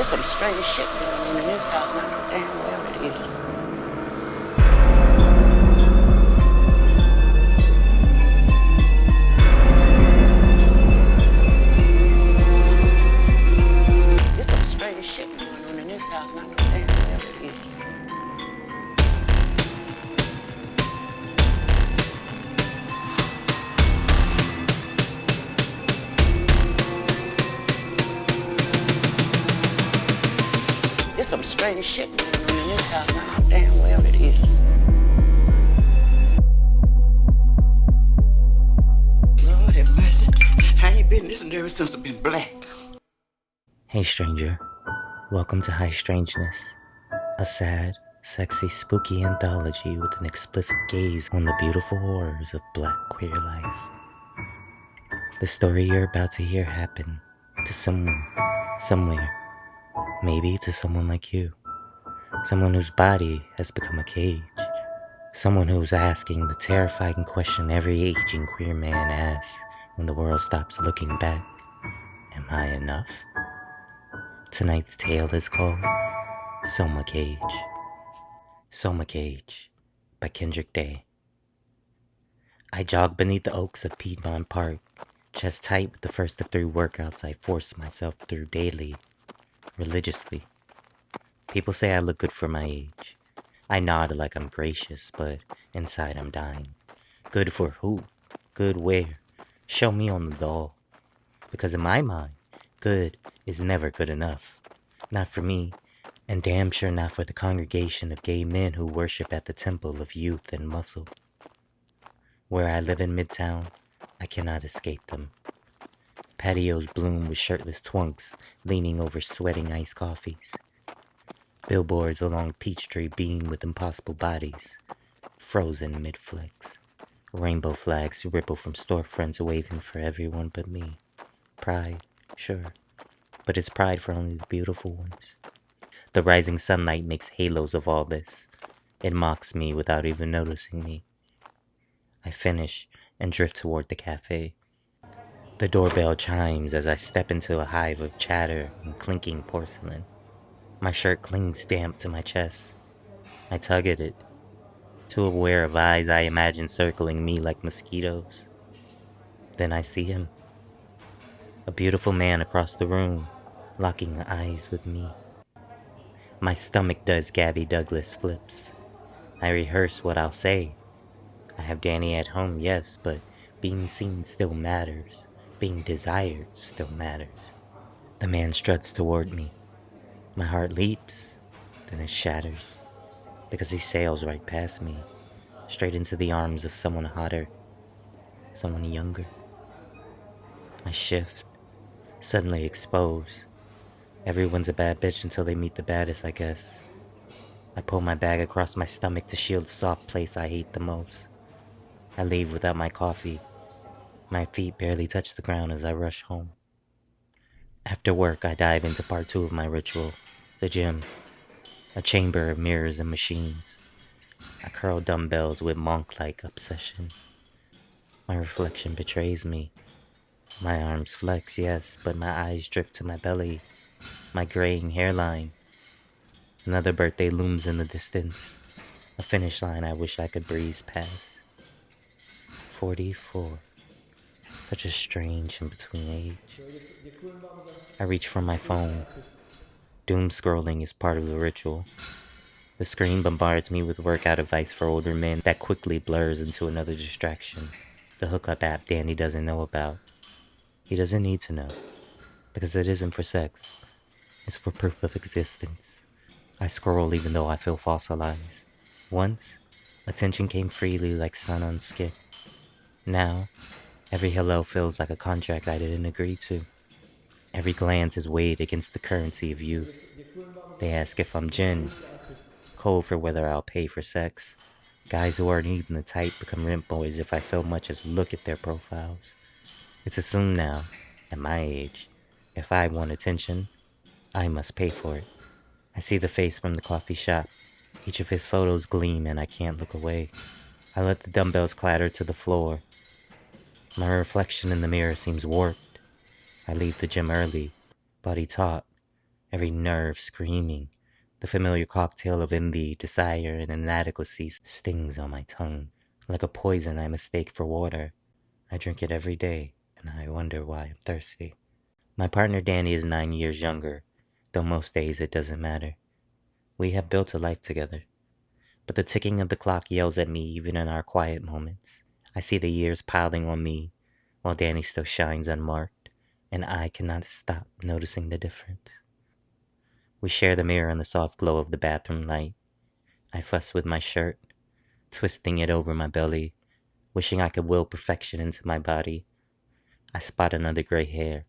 It's some strange shit going on in this house, and I know damn well it is. It's some strange shit going on in this house, and I know damn well it is. There's some strange shit going on in this house, and I know damn well it is. Lord have mercy. I ain't been this nervous since I've been black. Hey stranger, welcome to High Strangeness, a sad, sexy, spooky anthology with an explicit gaze on the beautiful horrors of black queer life. The story you're about to hear happened to someone, somewhere, maybe to someone like you. Someone whose body has become a cage. Someone who's asking the terrifying question every aging queer man asks when the world stops looking back. Am I enough? Tonight's tale is called Somacage. Somacage by Kendrick Daye. I jog beneath the oaks of Piedmont Park, chest tight with the first of 3 workouts I force myself through daily, religiously. People say I look good for my age. I nod like I'm gracious, but inside I'm dying. Good for who? Good where? Show me on the doll. Because in my mind, good is never good enough. Not for me, and damn sure not for the congregation of gay men who worship at the temple of youth and muscle. Where I live in Midtown, I cannot escape them. Patios bloom with shirtless twunks leaning over sweating iced coffees. Billboards along Peachtree beam with impossible bodies, frozen mid-flex. Rainbow flags ripple from storefronts waving for everyone but me. Pride, sure, but it's pride for only the beautiful ones. The rising sunlight makes halos of all this. It mocks me without even noticing me. I finish and drift toward the cafe. The doorbell chimes as I step into a hive of chatter and clinking porcelain. My shirt clings damp to my chest. I tug at it, too aware of eyes I imagine circling me like mosquitoes. Then I see him. A beautiful man across the room, locking eyes with me. My stomach does Gabby Douglas flips. I rehearse what I'll say. I have Danny at home, yes, but being seen still matters. Being desired still matters. The man struts toward me. My heart leaps, then it shatters, because he sails right past me, straight into the arms of someone hotter, someone younger. I shift, suddenly exposed. Everyone's a bad bitch until they meet the baddest, I guess. I pull my bag across my stomach to shield the soft place I hate the most. I leave without my coffee. My feet barely touch the ground as I rush home. After work, I dive into part 2 of my ritual, the gym, a chamber of mirrors and machines. I curl dumbbells with monk-like obsession. My reflection betrays me. My arms flex, yes, but my eyes drift to my belly, my graying hairline. Another birthday looms in the distance, a finish line I wish I could breeze past. 44. Such a strange in-between age. I reach for my phone. Doom scrolling is part of the ritual. The screen bombards me with workout advice for older men that quickly blurs into another distraction. The hookup app Danny doesn't know about. He doesn't need to know, because it isn't for sex. It's for proof of existence. I scroll even though I feel fossilized. Once, attention came freely like sun on skin. Now, every hello feels like a contract I didn't agree to. Every glance is weighed against the currency of youth. They ask if I'm gin, code for whether I'll pay for sex. Guys who aren't even the type become rent boys if I so much as look at their profiles. It's assumed now, at my age, if I want attention, I must pay for it. I see the face from the coffee shop. Each of his photos gleam and I can't look away. I let the dumbbells clatter to the floor. My reflection in the mirror seems warped. I leave the gym early, body taut, every nerve screaming. The familiar cocktail of envy, desire, and inadequacy stings on my tongue. Like a poison I mistake for water. I drink it every day, and I wonder why I'm thirsty. My partner Danny is 9 years younger, though most days it doesn't matter. We have built a life together. But the ticking of the clock yells at me even in our quiet moments. I see the years piling on me, while Danny still shines unmarked, and I cannot stop noticing the difference. We share the mirror in the soft glow of the bathroom light. I fuss with my shirt, twisting it over my belly, wishing I could will perfection into my body. I spot another gray hair.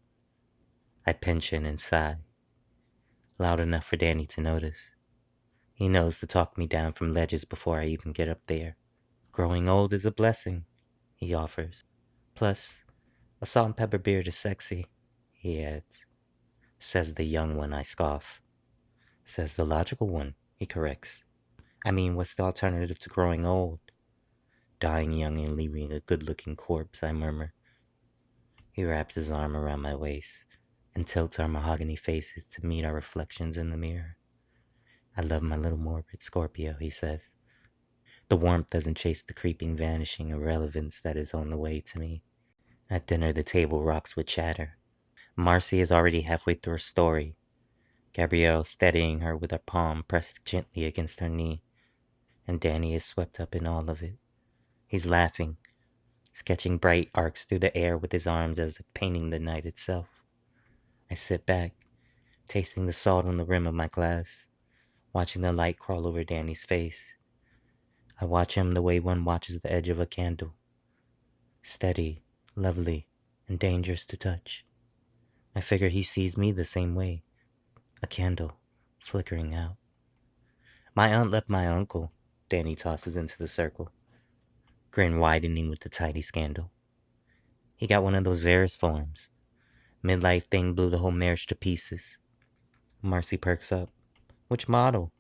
I pinch it and sigh, loud enough for Danny to notice. He knows to talk me down from ledges before I even get up there. Growing old is a blessing, he offers. Plus, a salt and pepper beard is sexy, he adds. Says the young one, I scoff. Says the logical one, he corrects. I mean, what's the alternative to growing old? Dying young and leaving a good-looking corpse, I murmur. He wraps his arm around my waist and tilts our mahogany faces to meet our reflections in the mirror. I love my little morbid Scorpio, he says. The warmth doesn't chase the creeping, vanishing irrelevance that is on the way to me. At dinner, the table rocks with chatter. Marcy is already halfway through her story, Gabrielle steadying her with her palm pressed gently against her knee, and Danny is swept up in all of it. He's laughing, sketching bright arcs through the air with his arms as if painting the night itself. I sit back, tasting the salt on the rim of my glass, watching the light crawl over Danny's face. I watch him the way one watches the edge of a candle. Steady, lovely, and dangerous to touch. I figure he sees me the same way. A candle, flickering out. My aunt left my uncle, Danny tosses into the circle, grin widening with the tidy scandal. He got one of those Varus forms. Midlife thing blew the whole marriage to pieces. Marcy perks up. Which model?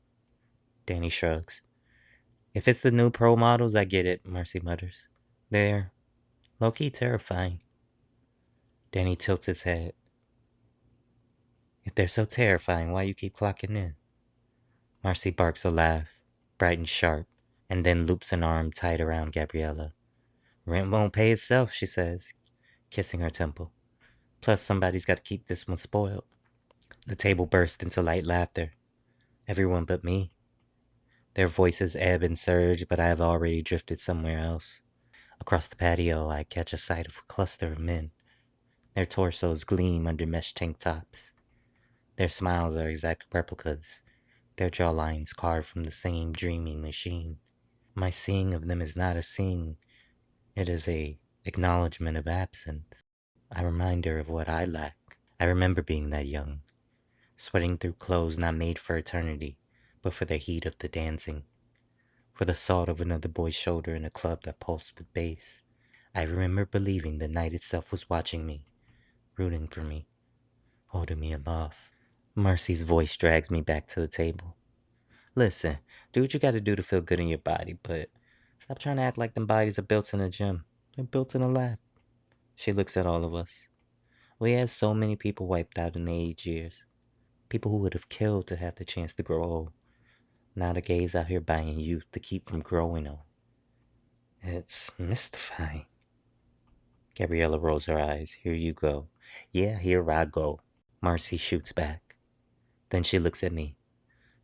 Danny shrugs. If it's the new pro models, I get it, Marcy mutters. They're low-key terrifying. Danny tilts his head. If they're so terrifying, why you keep clocking in? Marcy barks a laugh, bright and sharp, and then loops an arm tight around Gabriella. Rent won't pay itself, she says, kissing her temple. Plus, somebody's got to keep this one spoiled. The table burst into light laughter. Everyone but me. Their voices ebb and surge, but I have already drifted somewhere else. Across the patio, I catch a sight of a cluster of men. Their torsos gleam under mesh tank tops. Their smiles are exact replicas, their jawlines carved from the same dreaming machine. My seeing of them is not a seeing. It is a acknowledgement of absence. A reminder of what I lack. I remember being that young, sweating through clothes not made for eternity, but for the heat of the dancing, for the salt of another boy's shoulder in a club that pulsed with bass. I remember believing the night itself was watching me, rooting for me, holding me aloft. Marcy's voice drags me back to the table. Listen, do what you gotta do to feel good in your body, but stop trying to act like them bodies are built in a gym. They're built in a lab. She looks at all of us. We had so many people wiped out in the age years. People who would have killed to have the chance to grow old. Now the gays out here buying youth to keep from growing old. It's mystifying. Gabriella rolls her eyes. Here you go. Yeah, here I go. Marcy shoots back. Then she looks at me.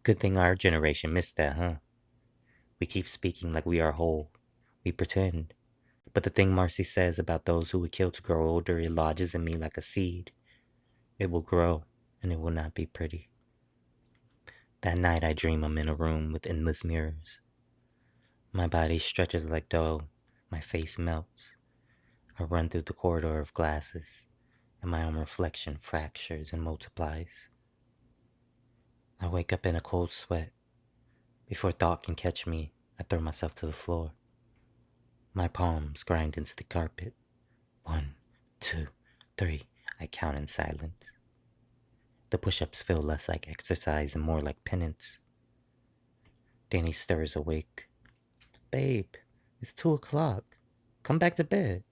Good thing our generation missed that, huh? We keep speaking like we are whole. We pretend. But the thing Marcy says about those who would kill to grow older, it lodges in me like a seed. It will grow, and it will not be pretty. That night I dream I'm in a room with endless mirrors. My body stretches like dough. My face melts. I run through the corridor of glasses, and my own reflection fractures and multiplies. I wake up in a cold sweat. Before thought can catch me, I throw myself to the floor. My palms grind into the carpet. 1, 2, 3, I count in silence. The push-ups feel less like exercise and more like penance. Danny stirs awake. Babe, it's 2 o'clock. Come back to bed.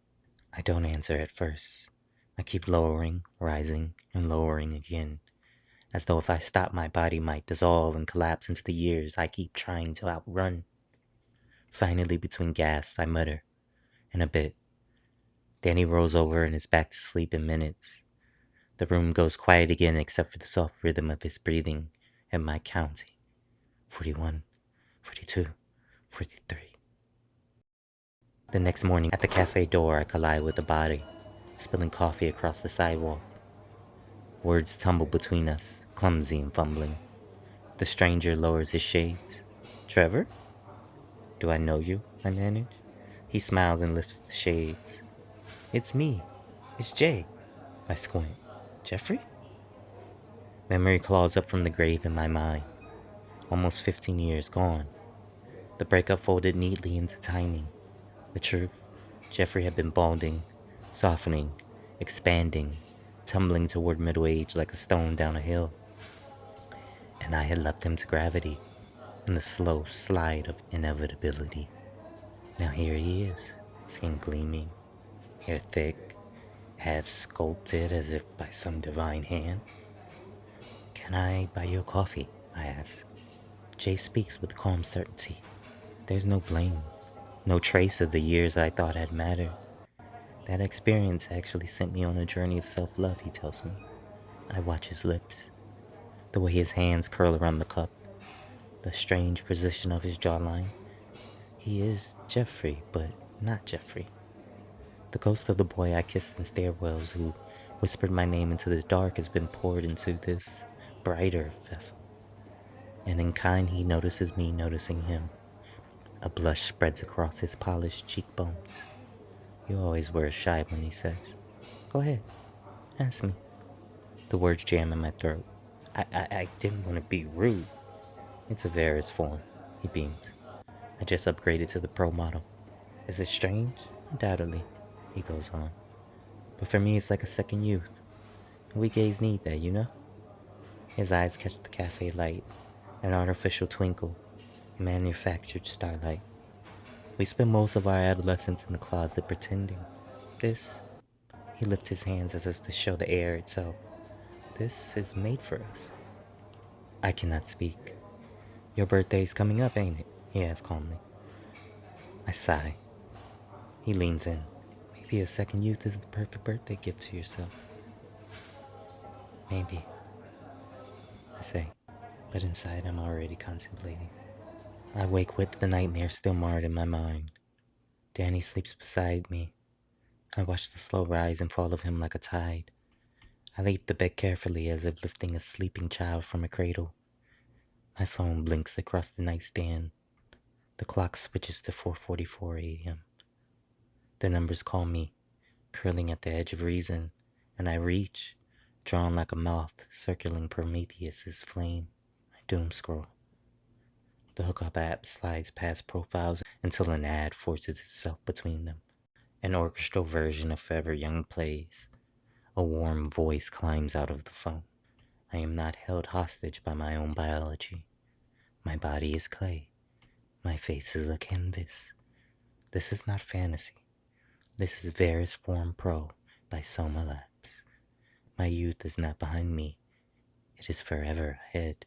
I don't answer at first. I keep lowering, rising, and lowering again, as though if I stopped, my body might dissolve and collapse into the years I keep trying to outrun. Finally, between gasps, I mutter, "In a bit." Danny rolls over and is back to sleep in minutes. The room goes quiet again except for the soft rhythm of his breathing and my counting. 41, 42, 43. The next morning, at the cafe door, I collide with a body, spilling coffee across the sidewalk. Words tumble between us, clumsy and fumbling. The stranger lowers his shades. "Trevor? Do I know you?" I manage. He smiles and lifts the shades. "It's me. It's Jay." I squint. "Jeffrey?" Memory claws up from the grave in my mind. Almost 15 years gone. The breakup folded neatly into timing. The truth, Jeffrey had been balding, softening, expanding, tumbling toward middle age like a stone down a hill. And I had left him to gravity and the slow slide of inevitability. Now here he is, skin gleaming, hair thick, half sculpted as if by some divine hand. "Can I buy you a coffee?" I ask. Jay speaks with calm certainty. There's no blame, no trace of the years I thought had mattered. That experience actually sent me on a journey of self-love, he tells me. I watch his lips, the way his hands curl around the cup, the strange position of his jawline. He is Jeffrey, but not Jeffrey. The ghost of the boy I kissed in stairwells, who whispered my name into the dark, has been poured into this brighter vessel. And in kind, he notices me noticing him. A blush spreads across his polished cheekbones. "You always were shy," when he says. "Go ahead, ask me." The words jam in my throat. I didn't want to be rude. "It's a Varus form," he beams. "I just upgraded to the pro model." "Is it strange?" "Undoubtedly," he goes on. "But for me, it's like a second youth. We gays need that, you know?" His eyes catch the cafe light, an artificial twinkle, manufactured starlight. We spend most of our adolescence in the closet pretending. This, he lifts his hands as if to show the air itself. This is made for us. I cannot speak. "Your birthday's coming up, ain't it?" he asks calmly. I sigh. He leans in. "Maybe a second youth is the perfect birthday gift to yourself." "Maybe," I say, but inside I'm already contemplating. I wake with the nightmare still marred in my mind. Danny sleeps beside me. I watch the slow rise and fall of him like a tide. I leave the bed carefully as if lifting a sleeping child from a cradle. My phone blinks across the nightstand. The clock switches to 4:44 a.m. The numbers call me, curling at the edge of reason, and I reach, drawn like a moth circling Prometheus's flame. I doom scroll. The hookup app slides past profiles until an ad forces itself between them. An orchestral version of Forever Young plays. A warm voice climbs out of the phone. I am not held hostage by my own biology. My body is clay. My face is a canvas. This is not fantasy. This is Varus Form Pro by Soma Labs. My youth is not behind me. It is forever ahead.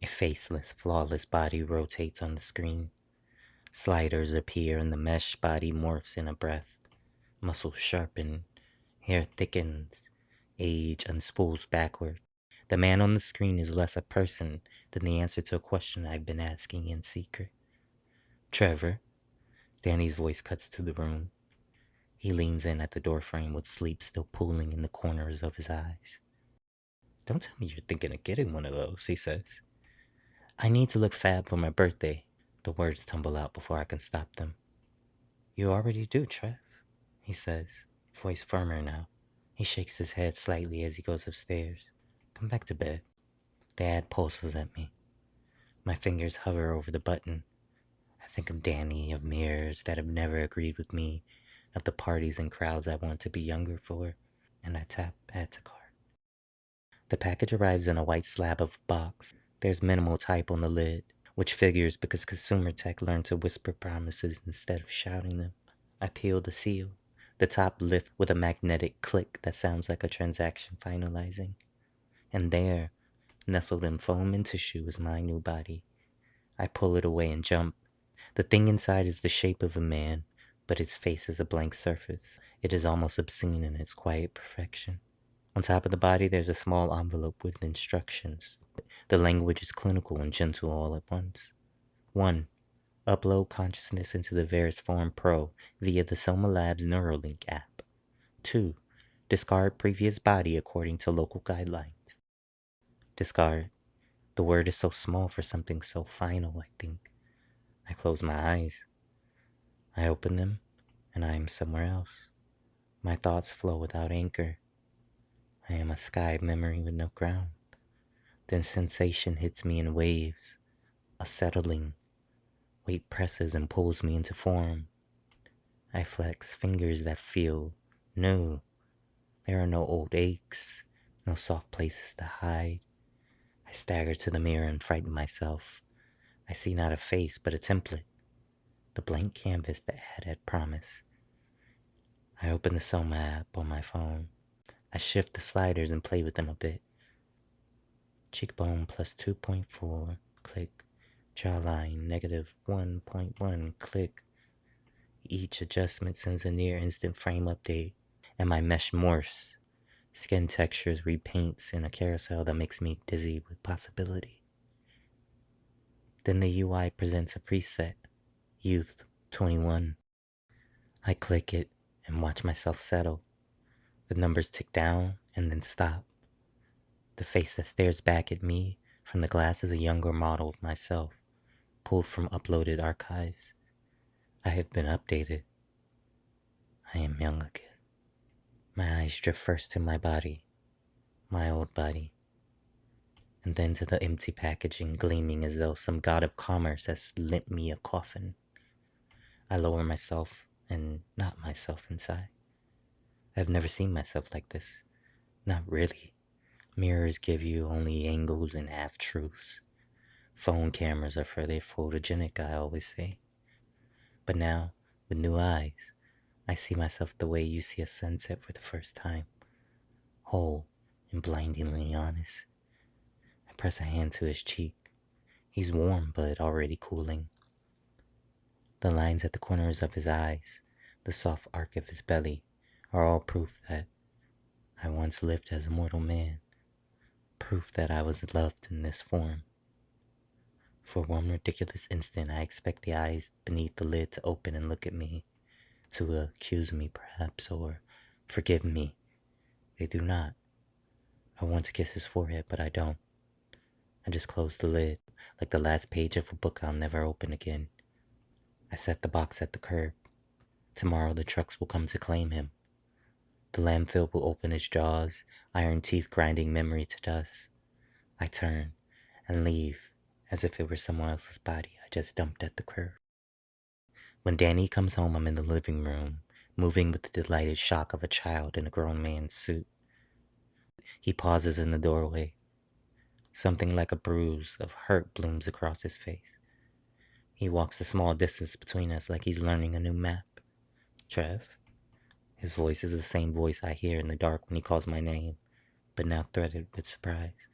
A faceless, flawless body rotates on the screen. Sliders appear and the mesh body morphs in a breath. Muscles sharpen, hair thickens, age unspools backward. The man on the screen is less a person than the answer to a question I've been asking in secret. "Trevor?" Danny's voice cuts through the room. He leans in at the doorframe with sleep still pooling in the corners of his eyes. "Don't tell me you're thinking of getting one of those," he says. "I need to look fab for my birthday." The words tumble out before I can stop them. "You already do, Trev," he says, voice firmer now. He shakes his head slightly as he goes upstairs. "Come back to bed." The ad pulses at me. My fingers hover over the button. I think of Danny, of mirrors that have never agreed with me, of the parties and crowds I want to be younger for, and I tap add to cart. The package arrives in a white slab of box. There's minimal type on the lid, which figures because consumer tech learned to whisper promises instead of shouting them. I peel the seal. The top lifts with a magnetic click that sounds like a transaction finalizing. And there, nestled in foam and tissue, is my new body. I pull it away and jump. The thing inside is the shape of a man, but its face is a blank surface. It is almost obscene in its quiet perfection. On top of the body, there's a small envelope with instructions. The language is clinical and gentle all at once. 1. Upload consciousness into the Verisform Pro via the Soma Labs Neuralink app. 2. Discard previous body according to local guidelines. Discard. The word is so small for something so final, I think. I close my eyes. I open them, and I am somewhere else. My thoughts flow without anchor. I am a sky memory with no ground. Then sensation hits me in waves, a settling. Weight presses and pulls me into form. I flex fingers that feel new. There are no old aches, no soft places to hide. I stagger to the mirror and frighten myself. I see not a face, but a template, the blank canvas that had promise. I open the Soma app on my phone. I shift the sliders and play with them a bit. Cheekbone plus 2.4, click. Jawline negative 1.1, click. Each adjustment sends a near instant frame update, and my mesh morphs. Skin textures repaints in a carousel that makes me dizzy with possibility. Then the UI presents a preset, Youth 21. I click it and watch myself settle. The numbers tick down and then stop. The face that stares back at me from the glass is a younger model of myself, pulled from uploaded archives. I have been updated. I am young again. My eyes drift first to my body, my old body, and then to the empty packaging gleaming as though some god of commerce has lent me a coffin. I lower myself and not myself inside. I've never seen myself like this. Not really. Mirrors give you only angles and half-truths. Phone cameras are for their photogenic, I always say. But now, with new eyes, I see myself the way you see a sunset for the first time. Whole and blindingly honest. I press a hand to his cheek. He's warm, but already cooling. The lines at the corners of his eyes, the soft arc of his belly, are all proof that I once lived as a mortal man. Proof that I was loved in this form. For one ridiculous instant, I expect the eyes beneath the lid to open and look at me, to accuse me perhaps, or forgive me. They do not. I want to kiss his forehead, but I don't. I just close the lid, like the last page of a book I'll never open again. I set the box at the curb. Tomorrow the trucks will come to claim him. The landfill will open its jaws, iron teeth grinding memory to dust. I turn and leave as if it were someone else's body I just dumped at the curb. When Danny comes home, I'm in the living room, moving with the delighted shock of a child in a grown man's suit. He pauses in the doorway. Something like a bruise of hurt blooms across his face. He walks a small distance between us like he's learning a new map. Trev? His voice is the same voice I hear in the dark when he calls my name, but now threaded with surprise.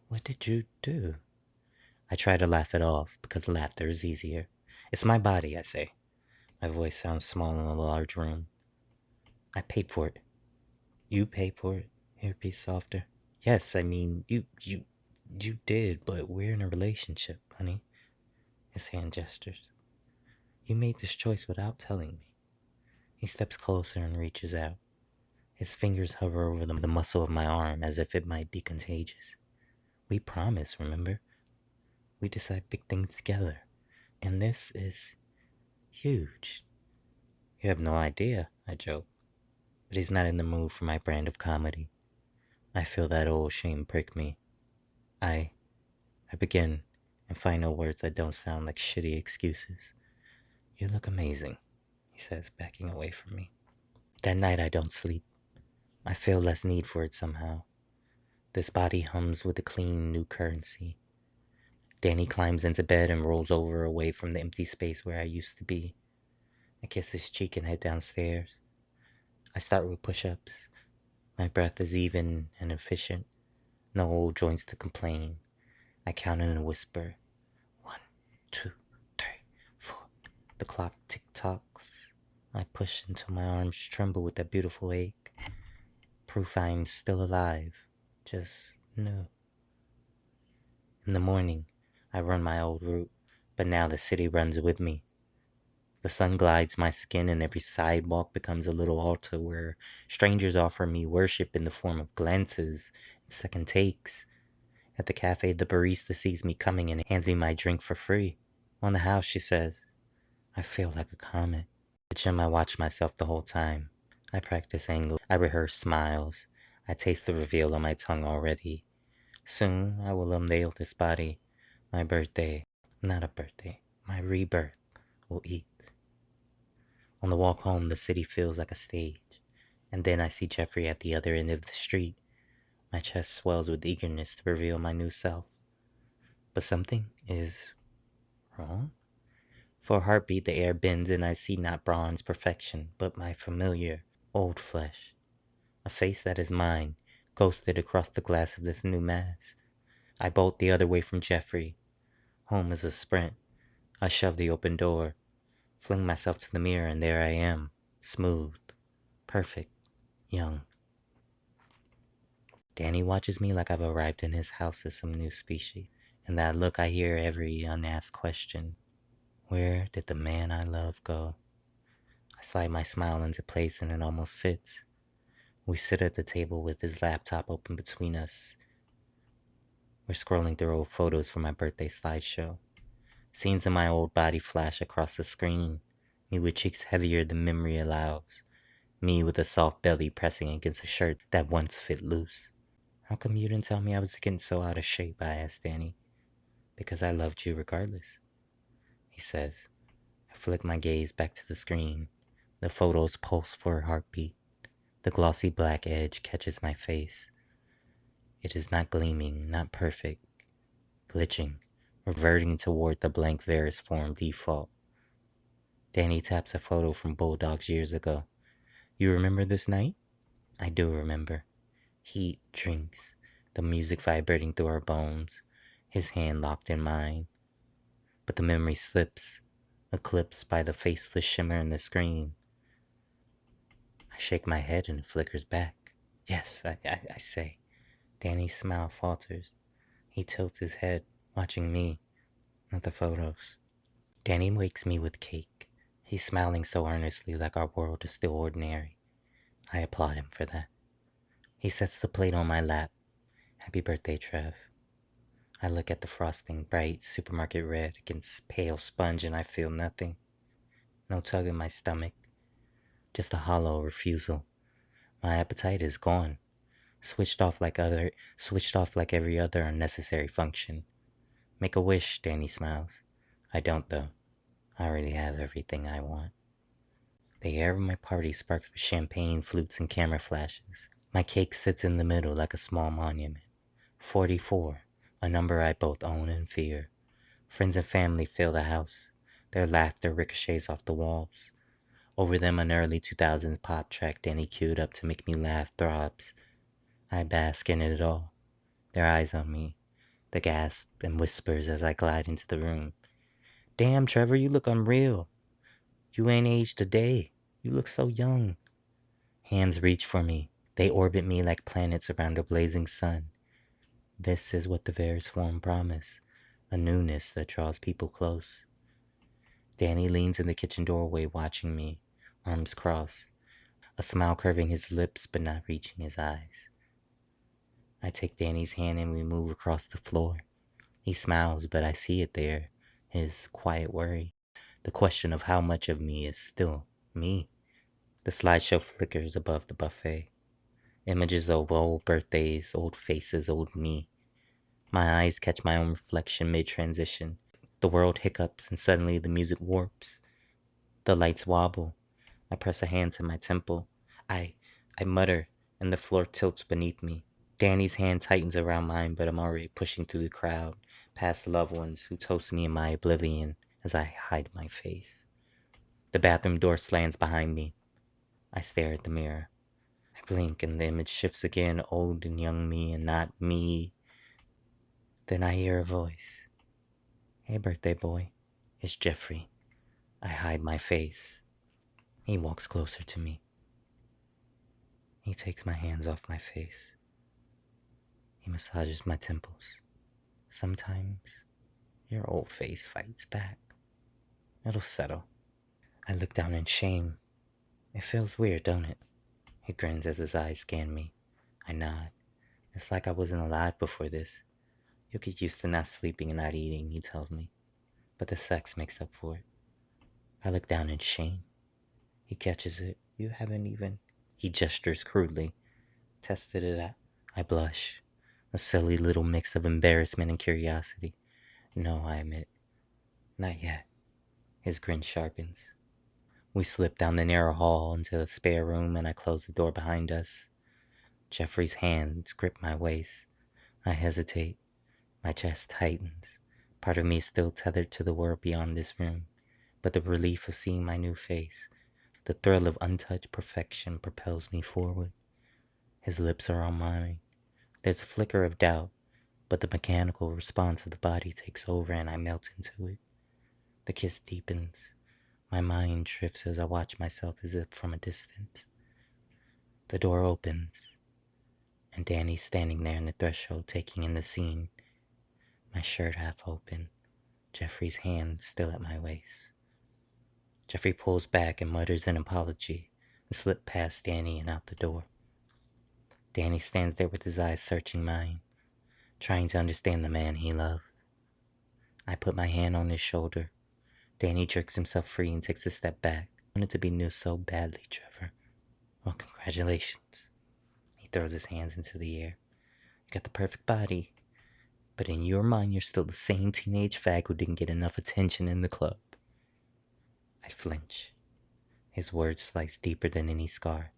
What did you do? I try to laugh it off, because laughter is easier. It's my body, I say. My voice sounds small in a large room. I paid for it. You paid for it? Earpiece softer. Yes, I mean, you did, but we're in a relationship, honey. His hand gestures. You made this choice without telling me. He steps closer and reaches out. His fingers hover over the muscle of my arm as if it might be contagious. We promised, remember? We decide big things together. And this is huge. You have no idea, I joke. But he's not in the mood for my brand of comedy. I feel that old shame prick me. I begin and find no words that don't sound like shitty excuses. You look amazing, he says, backing away from me. That night I don't sleep. I feel less need for it somehow. This body hums with a clean new currency. Danny climbs into bed and rolls over away from the empty space where I used to be. I kiss his cheek and head downstairs. I start with push-ups. My breath is even and efficient. No old joints to complain. I count in a whisper. 1, 2, 3, 4. The clock tick-tocks. I push until my arms tremble with that beautiful ache. Proof I'm still alive. Just new. In the morning, I run my old route, but now the city runs with me. The sun glides my skin, and every sidewalk becomes a little altar where strangers offer me worship in the form of glances and second takes. At the cafe, the barista sees me coming and hands me my drink for free. On the house, she says, I feel like a comet. At the gym, I watch myself the whole time. I practice angles. I rehearse smiles. I taste the reveal on my tongue already. Soon, I will unveil this body. My birthday, not a birthday, my rebirth will eat. On the walk home, the city feels like a stage. And then I see Jeffrey at the other end of the street. My chest swells with eagerness to reveal my new self. But something is wrong. For a heartbeat, the air bends and I see not bronze perfection, but my familiar, old flesh. A face that is mine, ghosted across the glass of this new mask. I bolt the other way from Jeffrey. Home is a sprint. I shove the open door, fling myself to the mirror, and there I am, smooth, perfect, young. Danny watches me like I've arrived in his house as some new species. In that look, I hear every unasked question. Where did the man I love go? I slide my smile into place and it almost fits. We sit at the table with his laptop open between us. We're scrolling through old photos from my birthday slideshow. Scenes of my old body flash across the screen. Me with cheeks heavier than memory allows. Me with a soft belly pressing against a shirt that once fit loose. How come you didn't tell me I was getting so out of shape? I asked Danny. Because I loved you regardless, he says. I flick my gaze back to the screen. The photos pulse for a heartbeat. The glossy black edge catches my face. It is not gleaming, not perfect. Glitching, reverting toward the blank Varus form default. Danny taps a photo from Bulldogs years ago. You remember this night? I do remember. Heat, drinks, the music vibrating through our bones, his hand locked in mine. But the memory slips, eclipsed by the faceless shimmer in the screen. I shake my head and it flickers back. Yes, I say. Danny's smile falters. He tilts his head, watching me, not the photos. Danny wakes me with cake. He's smiling so earnestly like our world is still ordinary. I applaud him for that. He sets the plate on my lap. Happy birthday, Trev. I look at the frosting, bright supermarket red against pale sponge, and I feel nothing. No tug in my stomach. Just a hollow refusal. My appetite is gone. Switched off like every other unnecessary function. Make a wish, Danny smiles. I don't though. I already have everything I want. The air of my party sparks with champagne, flutes, and camera flashes. My cake sits in the middle like a small monument. 44, a number I both own and fear. Friends and family fill the house. Their laughter ricochets off the walls. Over them an early 2000s pop track Danny queued up to make me laugh throbs. I bask in it all. Their eyes on me. The gasp and whispers as I glide into the room. Damn, Trevor, you look unreal. You ain't aged a day. You look so young. Hands reach for me. They orbit me like planets around a blazing sun. This is what the Varus form promise. A newness that draws people close. Danny leans in the kitchen doorway watching me, arms crossed, a smile curving his lips but not reaching his eyes. I take Danny's hand and we move across the floor. He smiles, but I see it there, his quiet worry. The question of how much of me is still me. The slideshow flickers above the buffet. Images of old birthdays, old faces, old me. My eyes catch my own reflection mid-transition. The world hiccups and suddenly the music warps. The lights wobble. I press a hand to my temple. I mutter, and the floor tilts beneath me. Danny's hand tightens around mine, but I'm already pushing through the crowd, past loved ones who toast me in my oblivion as I hide my face. The bathroom door slams behind me. I stare at the mirror. I Blink and the image shifts again, old and young me and not me. Then I hear a voice. Hey, birthday boy. It's Jeffrey. I hide my face. He walks closer to me. He takes my hands off my face. He massages my temples. Sometimes your old face fights back. It'll settle. I look down in shame. It feels weird, don't it? He grins as his eyes scan me. I nod. It's like I wasn't alive before this. You'll get used to not sleeping and not eating, he tells me. But the sex makes up for it. I look down in shame. He catches it. You haven't even... He gestures crudely. Tested it out. I blush. A silly little mix of embarrassment and curiosity. No, I admit. Not yet. His grin sharpens. We slip down the narrow hall into the spare room and I close the door behind us. Jeffrey's hands grip my waist. I hesitate. My chest tightens. Part of me is still tethered to the world beyond this room, but the relief of seeing my new face, the thrill of untouched perfection propels me forward. His lips are on mine. There's a flicker of doubt, but the mechanical response of the body takes over and I melt into it. The kiss deepens. My mind drifts as I watch myself as if from a distance. The door opens, and Danny's standing there in the threshold taking in the scene. My shirt half open, Jeffrey's hand still at my waist. Jeffrey pulls back and mutters an apology and slips past Danny and out the door. Danny stands there with his eyes searching mine, trying to understand the man he loved. I put my hand on his shoulder. Danny jerks himself free and takes a step back. I wanted to be new so badly, Trevor. Well, congratulations. He throws his hands into the air. You got the perfect body. But in your mind, you're still the same teenage fag who didn't get enough attention in the club. I flinch. His words slice deeper than any scar.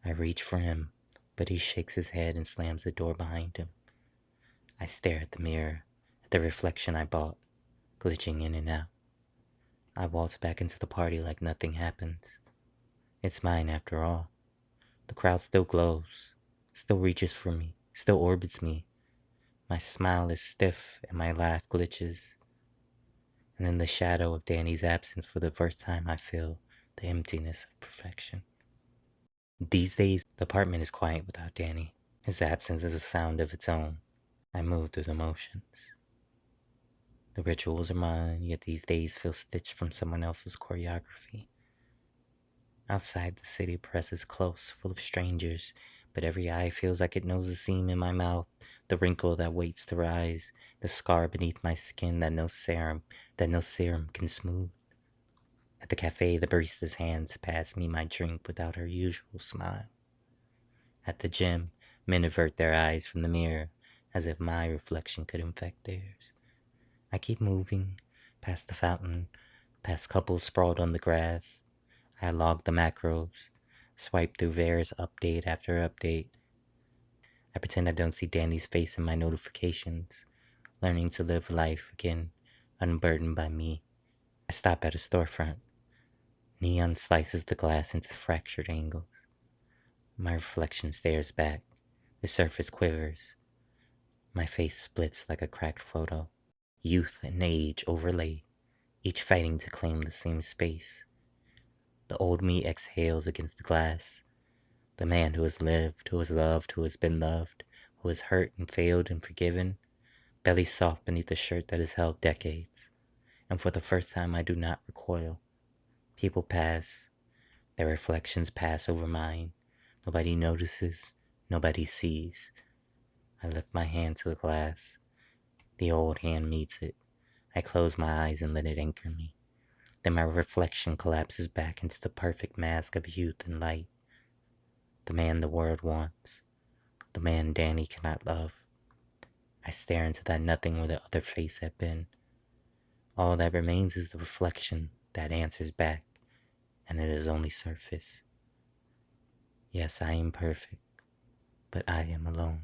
I reach for him, but he shakes his head and slams the door behind him. I stare at the mirror, at the reflection I bought, glitching in and out. I waltz back into the party like nothing happens. It's mine after all. The crowd still glows, still reaches for me, still orbits me. My smile is stiff and my laugh glitches. And in the shadow of Danny's absence, for the first time, I feel the emptiness of perfection. These days, the apartment is quiet without Danny. His absence is a sound of its own. I move through the motions. The rituals are mine, yet these days feel stitched from someone else's choreography. Outside, the city presses close, full of strangers, but every eye feels like it knows the seam in my mouth, the wrinkle that waits to rise, the scar beneath my skin that no serum can smooth. At the cafe, the barista's hands pass me my drink without her usual smile. At the gym, men avert their eyes from the mirror, as if my reflection could infect theirs. I keep moving, past the fountain, past couples sprawled on the grass. I log the macros, swipe through various update after update. I pretend I don't see Danny's face in my notifications, learning to live life again, unburdened by me. I stop at a storefront. Neon slices the glass into fractured angles. My reflection stares back. The surface quivers. My face splits like a cracked photo. Youth and age overlaid, each fighting to claim the same space. The old me exhales against the glass. The man who has lived, who has loved, who has been loved, who has hurt and failed and forgiven, belly soft beneath a shirt that has held decades. And for the first time I do not recoil. People pass. Their reflections pass over mine. Nobody notices. Nobody sees. I lift my hand to the glass. The old hand meets it. I close my eyes and let it anchor me. Then my reflection collapses back into the perfect mask of youth and light. The man the world wants. The man Danny cannot love. I stare into that nothing where the other face had been. All that remains is the reflection that answers back, and it is only surface. Yes, I am perfect, but I am alone.